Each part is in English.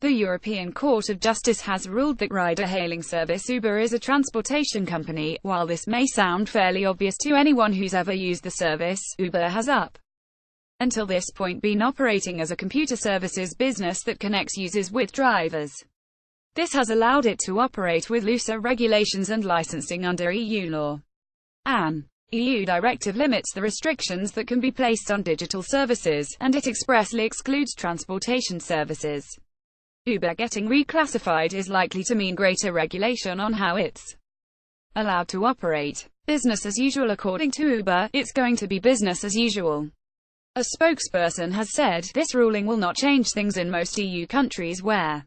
The European Court of Justice has ruled that ride-hailing service Uber is a transportation company. While this may sound fairly obvious to anyone who's ever used the service, Uber has up until this point been operating as a computer services business that connects users with drivers. This has allowed it to operate with looser regulations and licensing under EU law. An EU directive limits the restrictions that can be placed on digital services, and it expressly excludes transportation services. Uber getting reclassified is likely to mean greater regulation on how it's allowed to operate. Business as usual. According to Uber, it's going to be business as usual. A spokesperson has said, this ruling will not change things in most EU countries where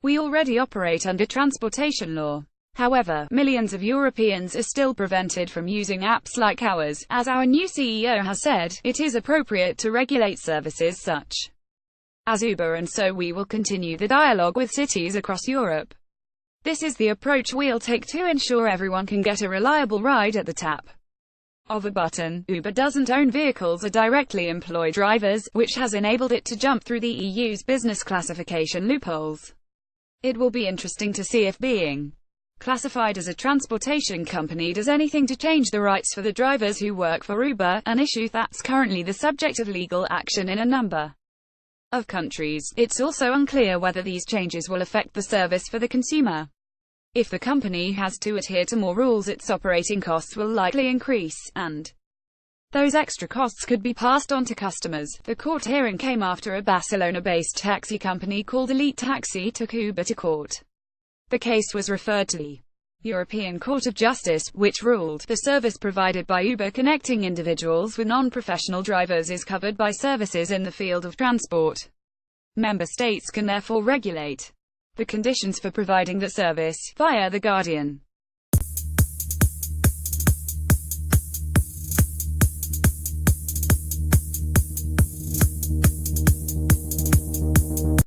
we already operate under transportation law. However, millions of Europeans are still prevented from using apps like ours. As our new CEO has said, it is appropriate to regulate services such as Uber, and so we will continue the dialogue with cities across Europe. This is the approach we'll take to ensure everyone can get a reliable ride at the tap of a button. Uber doesn't own vehicles or directly employ drivers, which has enabled it to jump through the EU's business classification loopholes. It will be interesting to see if being classified as a transportation company does anything to change the rights for the drivers who work for Uber, an issue that's currently the subject of legal action in a number of countries. It's also unclear whether these changes will affect the service for the consumer. If the company has to adhere to more rules, its operating costs will likely increase, and those extra costs could be passed on to customers. The court hearing came after a Barcelona-based taxi company called Elite Taxi took Uber to court. The case was referred to the European Court of Justice, which ruled the service provided by Uber connecting individuals with non-professional drivers is covered by services in the field of transport. Member states can therefore regulate the conditions for providing the service. Via The Guardian.